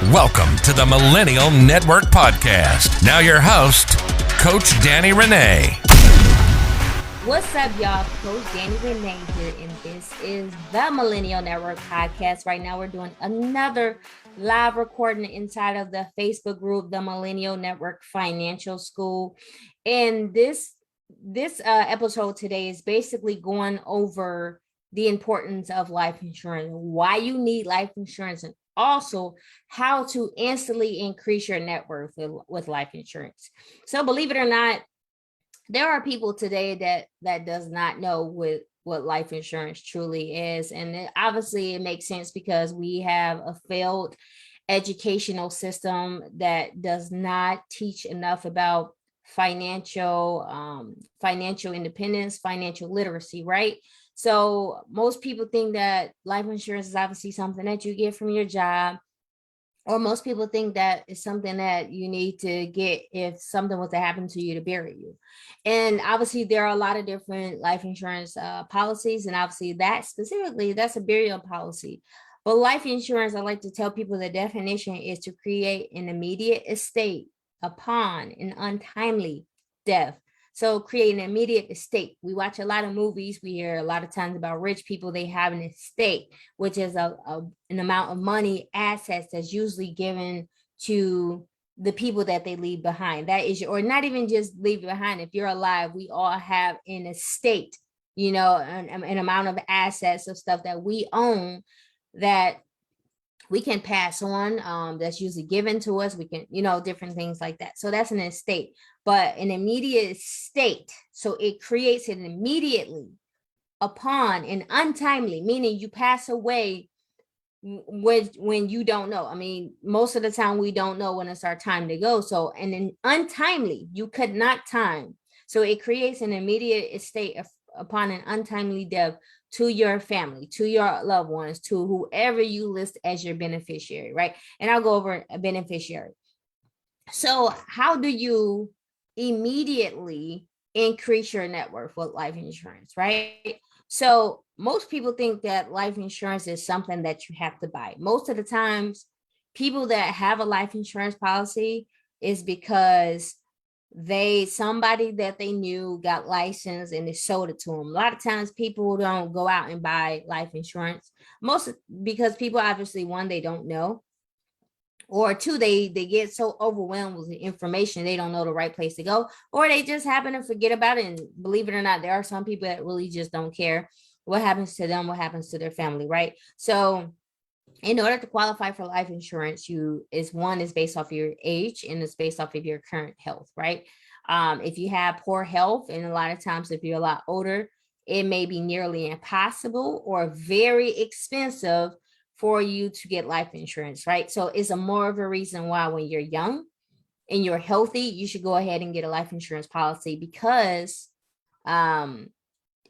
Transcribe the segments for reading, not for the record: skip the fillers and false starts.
Welcome to the Millennial Network Podcast. Now your host, Coach Danny Renee. What's up, y'all? Coach Danny Renee here, and this is the Millennial Network Podcast. Right now, we're doing another live recording inside of the Facebook group, the Millennial Network Financial School. And this episode today is basically going over the importance of life insurance, why you need life insurance, and also how to instantly increase your net worth with life insurance. So believe it or not, there are people today that does not know what life insurance truly is. And obviously it makes sense because we have a failed educational system that does not teach enough about financial independence, financial literacy, right? So most people think that life insurance is obviously something that you get from your job, or most people think that it's something that you need to get if something was to happen to you to bury you. And obviously there are a lot of different life insurance policies, and obviously that specifically, that's a burial policy. But life insurance, I like to tell people the definition is to create an immediate estate upon an untimely death. So create an immediate estate. We watch a lot of movies. We hear a lot of times about rich people. They have an estate, which is an amount of money, assets that's usually given to the people that they leave behind. That is, or not even just leave behind. If you're alive, we all have an estate, an amount of assets of stuff that we own that we can pass on, that's usually given to us. We can, different things like that. So that's an estate, but an immediate estate. So it creates it immediately upon an untimely, meaning you pass away when you don't know. I mean, most of the time we don't know when it's our time to go. So, and an untimely, you could not time. So it creates an immediate estate upon an untimely death to your family, to your loved ones, to whoever you list as your beneficiary, right? And I'll go over a beneficiary. So how do you immediately increase your net worth with life insurance, right? So most people think that life insurance is something that you have to buy. Most of the times, people that have a life insurance policy is because somebody that they knew got licensed and they sold it to them. A lot of times people don't go out and buy life insurance, because people obviously, one, they don't know, or two, they get so overwhelmed with the information, they don't know the right place to go, or they just happen to forget about it. And believe it or not, there are some people that really just don't care what happens to them, what happens to their family, right? So in order to qualify for life insurance, is based off your age, and it's based off of your current health, right? If you have poor health, and a lot of times if you're a lot older, it may be nearly impossible or very expensive for you to get life insurance, right? So it's more of a reason why when you're young and you're healthy, you should go ahead and get a life insurance policy, because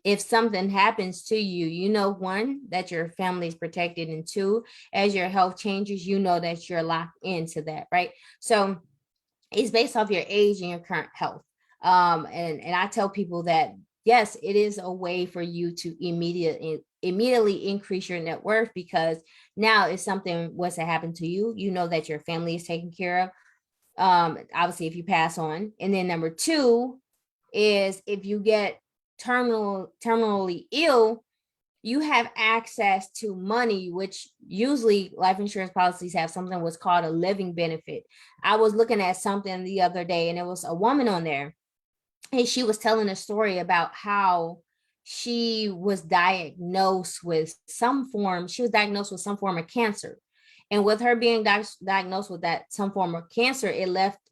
if something happens to you, one, that your family is protected, and two, as your health changes, that you're locked into that, right? So it's based off your age and your current health. And I tell people that, yes, it is a way for you to immediately increase your net worth, because now if something was to happen to you, that your family is taken care of. Obviously, if you pass on. And then number two is if you get terminally ill, you have access to money, which usually life insurance policies have something what's called a living benefit. I was looking at something the other day, and it was a woman on there, and she was telling a story about how she was diagnosed with some form of cancer. And with her being diagnosed with some form of cancer,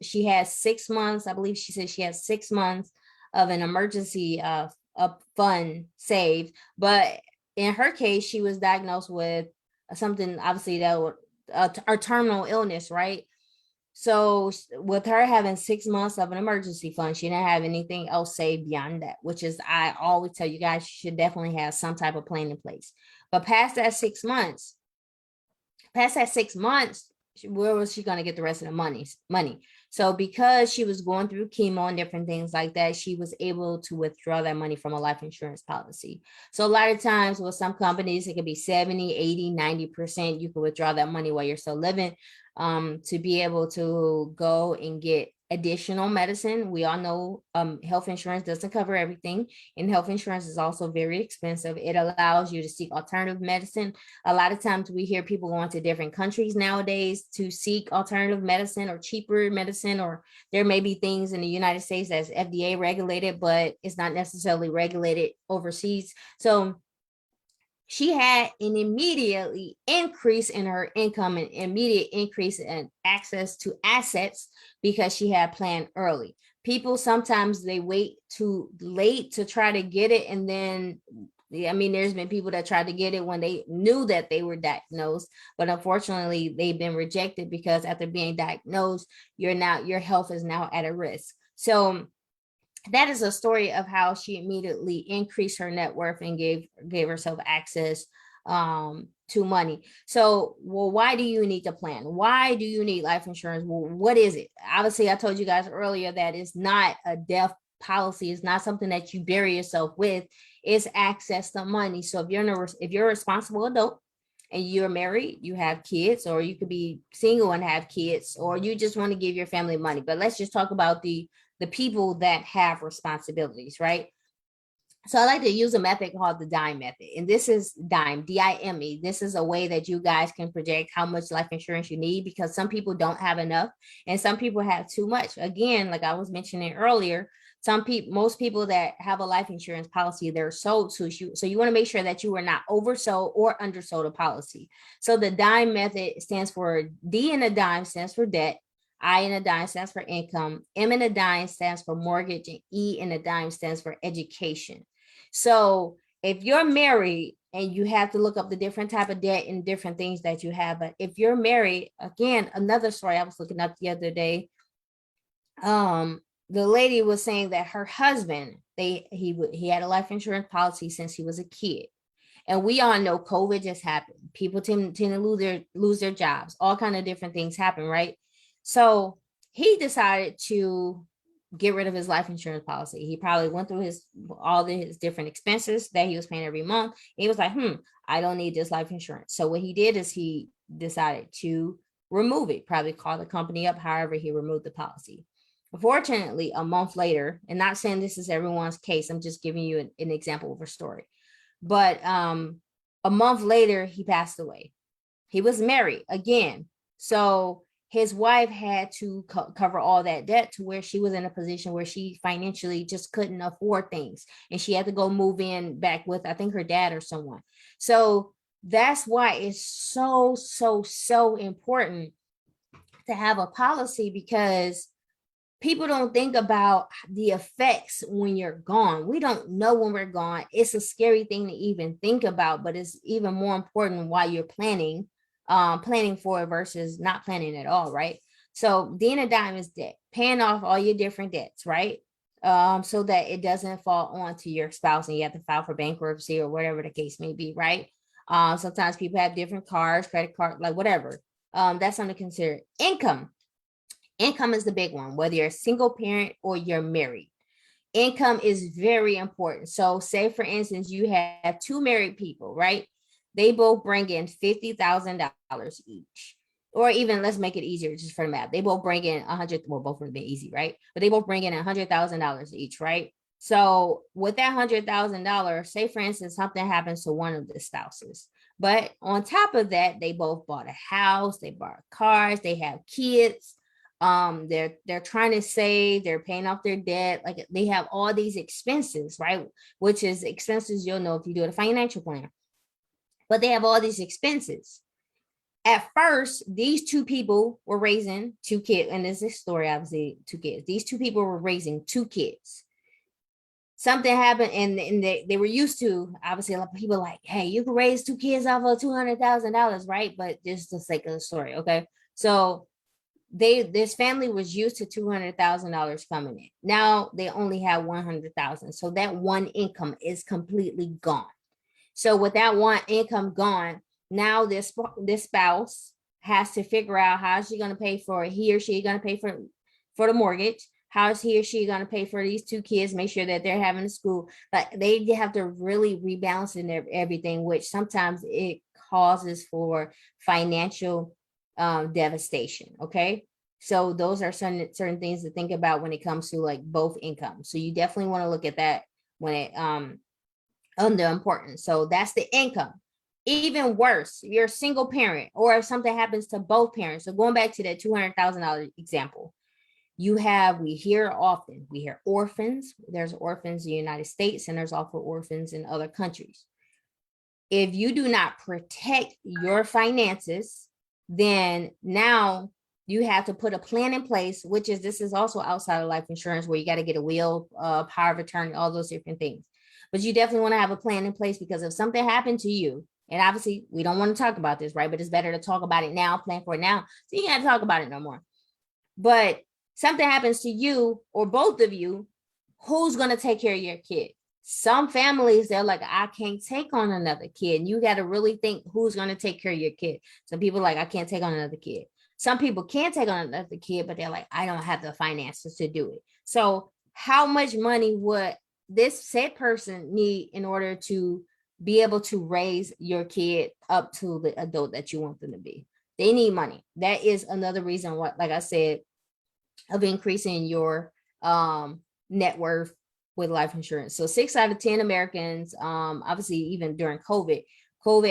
she had 6 months. I believe she said she had 6 months of an emergency fund saved. But in her case, she was diagnosed with something, obviously, that a terminal illness, right? So with her having 6 months of an emergency fund, she didn't have anything else saved beyond that, which is, I always tell you guys, you should definitely have some type of plan in place. But past that 6 months, where was she going to get the rest of the money? So because she was going through chemo and different things like that, she was able to withdraw that money from a life insurance policy. So a lot of times with some companies, it could be 70, 80, 90%. You can withdraw that money while you're still living. to be able to go and get additional medicine. We all know health insurance doesn't cover everything, and health insurance is also very expensive. It allows you to seek alternative medicine. A lot of times we hear people going to different countries nowadays to seek alternative medicine or cheaper medicine, or there may be things in the United States that's FDA regulated, but it's not necessarily regulated overseas. So she had an immediately increase in her income, an immediate increase in access to assets because she had planned early. People sometimes they wait too late to try to get it, and then I mean, there's been people that tried to get it when they knew that they were diagnosed, but unfortunately, they've been rejected because after being diagnosed, your health is now at a risk. So that is a story of how she immediately increased her net worth and gave herself access to money. So, well, why do you need to plan? Why do you need life insurance? Well, what is it? Obviously, I told you guys earlier that it's not a death policy. It's not something that you bury yourself with. It's access to money. So if you're a responsible adult and you're married, you have kids, or you could be single and have kids, or you just want to give your family money. But let's just talk about the people that have responsibilities, right? So I like to use a method called the DIME method. And this is DIME, DIME. This is a way that you guys can project how much life insurance you need, because some people don't have enough and some people have too much. Again, like I was mentioning earlier, most people that have a life insurance policy, they're sold to you. So you want to make sure that you are not oversold or undersold a policy. So the DIME method stands for D in a dime stands for debt. I in a dime stands for income. M in a dime stands for mortgage, and E in a dime stands for education. So if you're married, and you have to look up the different type of debt and different things that you have, but if you're married, again, another story I was looking up the other day, the lady was saying that her husband, he had a life insurance policy since he was a kid. And we all know COVID just happened. People tend to lose their jobs. All kind of different things happen, right? So he decided to get rid of his life insurance policy. He probably went through all his different expenses that he was paying every month. He was like, I don't need this life insurance. So what he did is he decided to remove it, probably call the company up. However, he removed the policy. Unfortunately, a month later, and not saying this is everyone's case, I'm just giving you an example of a story. But a month later, he passed away. He was married again. So his wife had to cover all that debt, to where she was in a position where she financially just couldn't afford things. And she had to go move in back with, I think, her dad or someone. So that's why it's so, so, so important to have a policy, because people don't think about the effects when you're gone. We don't know when we're gone. It's a scary thing to even think about, but it's even more important while you're planning for it versus not planning at all, right? So D and a dime is debt, paying off all your different debts, right? So that it doesn't fall onto your spouse and you have to file for bankruptcy or whatever the case may be, right? Sometimes people have different cards, credit card, like whatever. That's something to consider. Income is the big one, whether you're a single parent or you're married. Income is very important. So say, for instance, you have two married people, right? They both bring in $50,000 each. Or even, let's make it easier just for the math. They both bring in 100, well, both would have been easy, right? But they both bring in $100,000 each, right? So with that $100,000, say, for instance, something happens to one of the spouses. But on top of that, they both bought a house, they bought cars, they have kids. They're trying to save, they're paying off their debt, like they have all these expenses, right? Which is expenses you'll know if you do a financial plan. But they have all these expenses. At first, these two people were raising two kids, and this is story, obviously, two kids. These two people were raising two kids. Something happened, and they were used to, obviously, a lot of people like, hey, you can raise two kids off of $200,000, right? But just the sake of the story, okay? So this family was used to $200,000 coming in. Now they only have 100,000. So that one income is completely gone. So with that one income gone, now this spouse has to figure out how is she going to pay for it. He or she going to pay for the mortgage. How is he or she going to pay for these two kids? Make sure that they're having a school. Like they have to really rebalance in everything, which sometimes it causes for financial devastation. Okay. So those are certain things to think about when it comes to like both incomes. So you definitely want to look at that when it under importance. So that's the income. Even worse, you're a single parent, or if something happens to both parents. So going back to that $200,000 example, we hear orphans. There's orphans in the United States, and there's also orphans in other countries. If you do not protect your finances, then now you have to put a plan in place, this is also outside of life insurance, where you got to get a will, power of attorney, all those different things. But you definitely want to have a plan in place, because if something happened to you, and obviously we don't want to talk about this, right? But it's better to talk about it now, plan for it now. So you can't talk about it no more. But something happens to you or both of you, who's going to take care of your kid? Some families, they're like, I can't take on another kid. And you got to really think who's going to take care of your kid. Some people are like, I can't take on another kid. Some people can't take on another kid, but they're like, I don't have the finances to do it. So how much money would this said person need in order to be able to raise your kid up to the adult that you want them to be? They need money. That is another reason why, like I said, of increasing your net worth with life insurance. So 6 out of 10 Americans, obviously even during COVID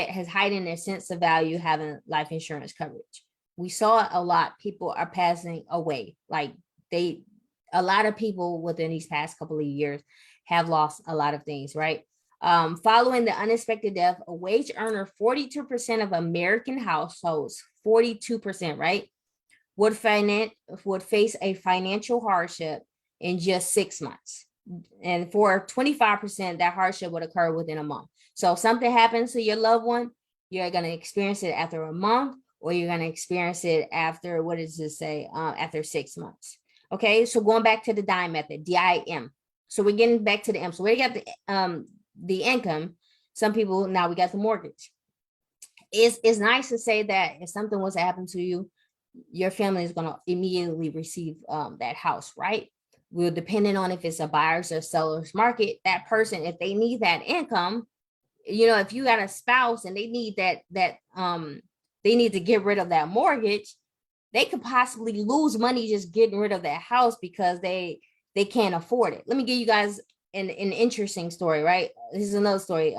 has heightened their sense of value having life insurance coverage. We saw a lot, people are passing away. A lot of people within these past couple of years have lost a lot of things, right? Following the unexpected death, a wage earner, 42% of American households, 42%, right, would face a financial hardship in just 6 months. And for 25%, that hardship would occur within a month. So if something happens to your loved one, you're going to experience it after a month, or you're going to experience it after, after 6 months. Okay, so going back to the DIME method, DIM. So we're getting back to the M. So we got the income. Some people, now we got the mortgage. It's nice to say that if something was to happen to you, your family is going to immediately receive that house, right? We're depending on if it's a buyer's or seller's market. That person, if they need that income, if you got a spouse and they need they need to get rid of that mortgage, they could possibly lose money just getting rid of that house because they can't afford it. Let me give you guys an interesting story, right? This is another story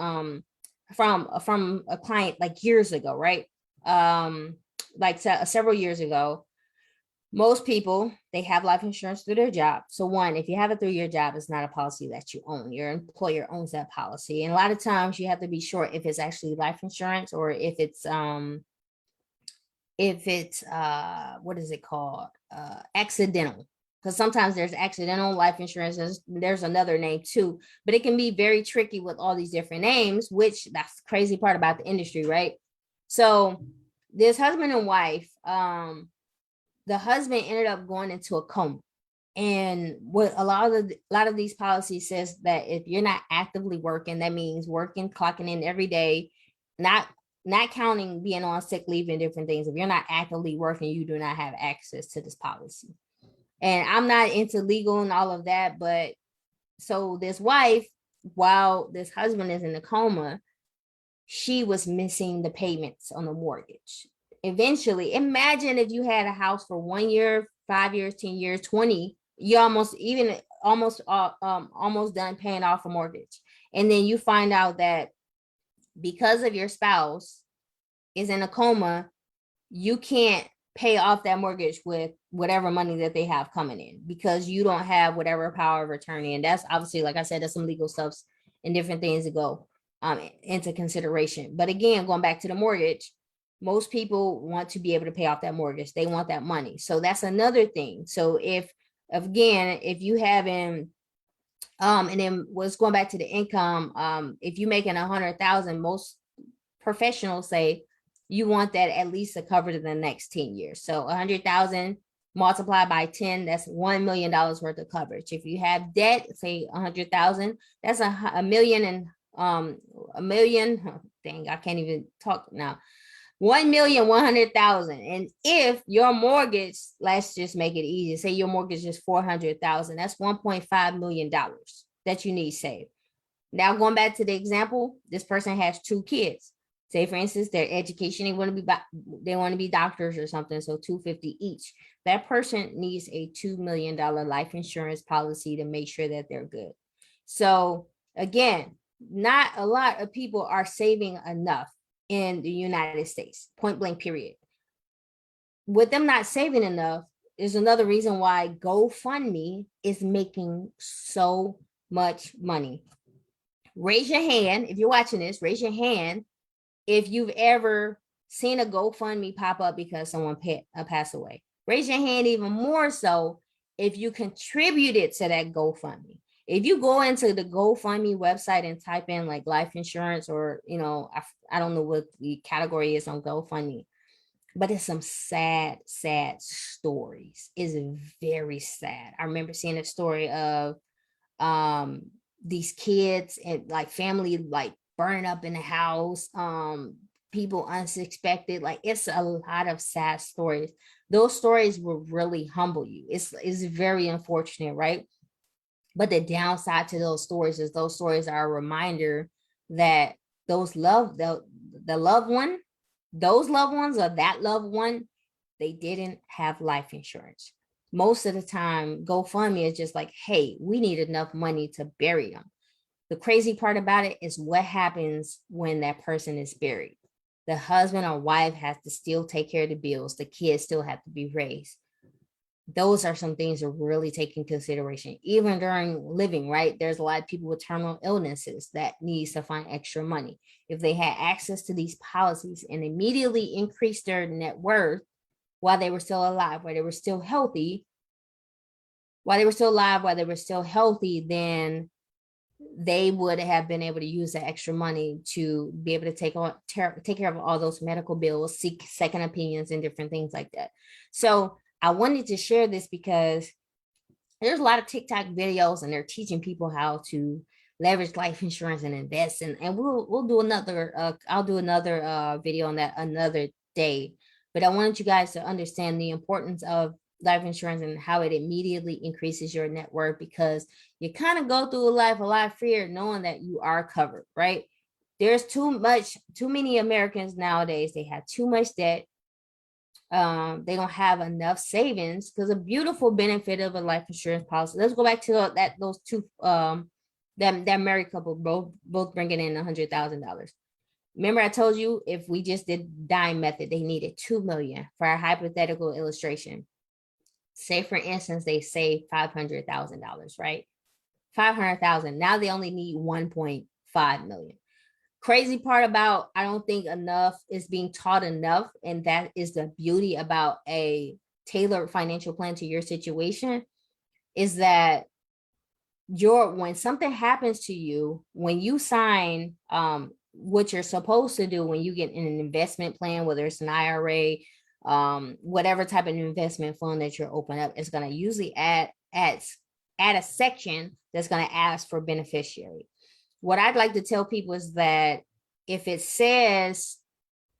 from a client like years ago, right? Several years ago. Most people, they have life insurance through their job. So one, if you have it through your job, it's not a policy that you own. Your employer owns that policy. And a lot of times you have to be sure if it's actually life insurance or if it's what is it called? Accidental. Because sometimes there's accidental life insurance. There's another name too, but it can be very tricky with all these different names, which that's the crazy part about the industry, right? So this husband and wife, the husband ended up going into a coma. And what a lot of these policies says that if you're not actively working, that means working, clocking in every day, not counting being on sick leave and different things. If you're not actively working, you do not have access to this policy. And I'm not into legal and all of that, but so this wife, while this husband is in a coma, she was missing the payments on the mortgage. Eventually, imagine if you had a house for 1 year, 5 years, 10 years, 20, you're almost done paying off a mortgage. And then you find out that because of your spouse is in a coma, you can't pay off that mortgage with whatever money that they have coming in because you don't have whatever power of attorney. And that's obviously, like I said, there's some legal stuff and different things to go into consideration. But again, going back to the mortgage, most people want to be able to pay off that mortgage. They want that money. So that's another thing. So if you haven't, and then what's going back to the income, if you're making 100,000, most professionals say you want that at least to cover the next 10 years. So 100,000 multiplied by 10, that's $1 million worth of coverage. If you have debt, say 100,000, that's a million and a million. Dang, I can't even talk now. 1,100,000. And if your mortgage, let's just make it easy, say your mortgage is 400,000, that's $1.5 million that you need saved. Now going back to the example, this person has 2 kids. Say for instance, their education, they want to be doctors or something, so $250 each. That person needs a $2 million life insurance policy to make sure that they're good. So again, not a lot of people are saving enough in the United States, point blank, period. With them not saving enough is another reason why GoFundMe is making so much money. Raise your hand if you're watching this. Raise your hand if you've ever seen a GoFundMe pop up because someone passed away. Raise your hand even more so if you contributed to that GoFundMe. If you go into the GoFundMe website and type in like life insurance, or, I don't know what the category is on GoFundMe, but it's some sad stories. It's very sad. I remember seeing a story of these kids and like family like burning up in the house, people unsuspected. Like, it's a lot of sad stories. Those stories will really humble you. It's very unfortunate, right? But the downside to those stories is those stories are a reminder that those the loved one, those loved ones, or that loved one, they didn't have life insurance. Most of the time, GoFundMe is just like, hey, we need enough money to bury them. The crazy part about it is what happens when that person is buried. The husband or wife has to still take care of the bills. The kids still have to be raised. Those are some things to really take in consideration, even during living, right? There's a lot of people with terminal illnesses that needs to find extra money. If they had access to these policies and immediately increased their net worth while they were still alive, while they were still healthy, then they would have been able to use that extra money to be able to take care of all those medical bills, seek second opinions, and different things like that. So I wanted to share this because there's a lot of TikTok videos and they're teaching people how to leverage life insurance and invest. And we'll do another, I'll do another video on that another day. But I wanted you guys to understand the importance of life insurance and how it immediately increases your net worth, because you kind of go through life a lot freer knowing that you are covered, right? There's too many Americans nowadays. They have too much debt. They don't have enough savings, because a beautiful benefit of a life insurance policy. Let's go back to those two, that married couple both bringing in $100,000. Remember, I told you if we just did dime method, they needed $2 million for our hypothetical illustration. Say, for instance, they save $500,000, right? 500,000. Now they only need 1.5 million. Crazy part about, I don't think enough is being taught enough, and that is the beauty about a tailored financial plan to your situation, is that when something happens to you, when you sign what you're supposed to do when you get in an investment plan, whether it's an IRA, whatever type of investment fund that you're open up, it's going to usually add a section that's going to ask for beneficiary. What I'd like to tell people is that if it says,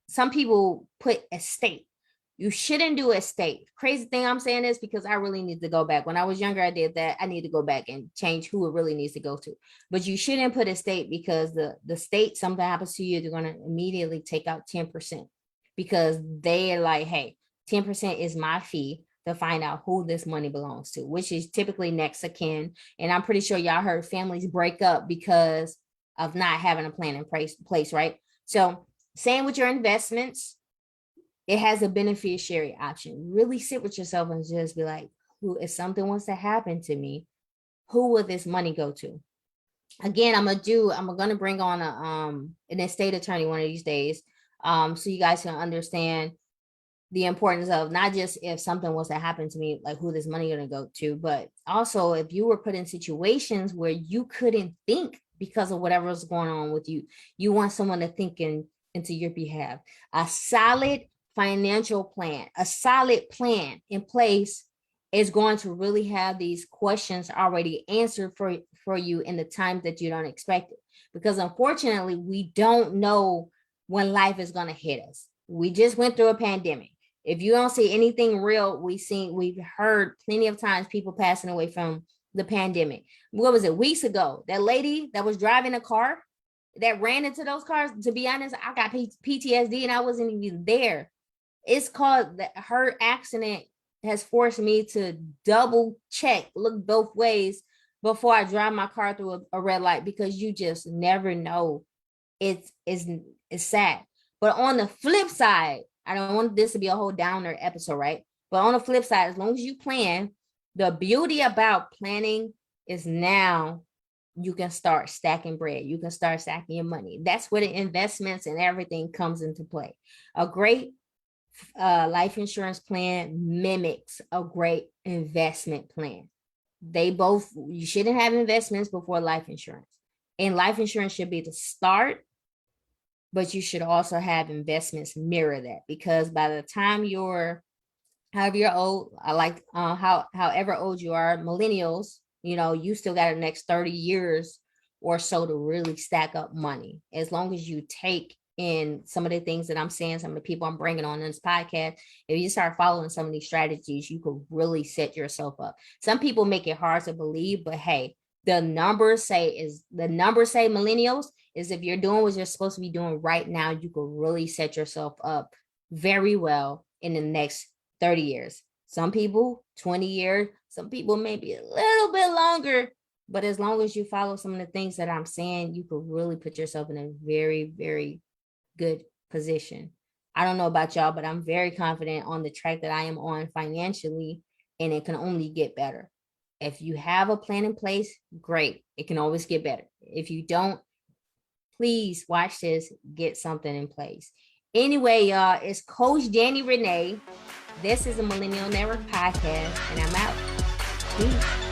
some people put estate, you shouldn't do estate. Crazy thing I'm saying is because I really need to go back. When I was younger, I did that. I need to go back and change who it really needs to go to. But you shouldn't put estate, because the state, something happens to you, they're going to immediately take out 10%, because they're like, hey, 10% is my fee to find out who this money belongs to, which is typically next of kin. And I'm pretty sure y'all heard families break up because of not having a plan in place, right? So same with your investments, it has a beneficiary option. Really sit with yourself and just be like, if something wants to happen to me, who will this money go to? Again, I'm gonna bring on an estate attorney one of these days, so you guys can understand the importance of not just if something was to happen to me, like who this money gonna go to, but also if you were put in situations where you couldn't think because of whatever was going on with you, you want someone to think into your behalf. A solid financial plan, a solid plan in place is going to really have these questions already answered for you in the time that you don't expect it. Because unfortunately, we don't know when life is going to hit us. We just went through a pandemic. If you don't see anything real, we've heard plenty of times people passing away from the pandemic. What was it, weeks ago? That lady that was driving a car, that ran into those cars, to be honest, I got PTSD and I wasn't even there. It's called that her accident has forced me to double check, look both ways before I drive my car through a red light, because you just never know. It's sad. But on the flip side, I don't want this to be a whole downer episode, right? But on the flip side, as long as you plan, the beauty about planning is now you can start stacking bread. You can start stacking your money. That's where the investments and everything comes into play. A great life insurance plan mimics a great investment plan. You shouldn't have investments before life insurance. And life insurance should be the start, but you should also have investments mirror that, because by the time you're however you're old, I like however old you are, millennials, you still got the next 30 years or so to really stack up money. As long as you take in some of the things that I'm saying, some of the people I'm bringing on this podcast, if you start following some of these strategies, you could really set yourself up. Some people make it hard to believe, but hey, the numbers say millennials is, if you're doing what you're supposed to be doing right now, you could really set yourself up very well in the next 30 years. Some people 20 years, some people maybe a little bit longer, but as long as you follow some of the things that I'm saying, you could really put yourself in a very, very good position. I don't know about y'all, but I'm very confident on the track that I am on financially, and it can only get better. If you have a plan in place, great. It can always get better. If you don't, please watch this, get something in place. Anyway, y'all, it's Coach Danny Renee. This is a Millennial Network podcast, and I'm out. Peace.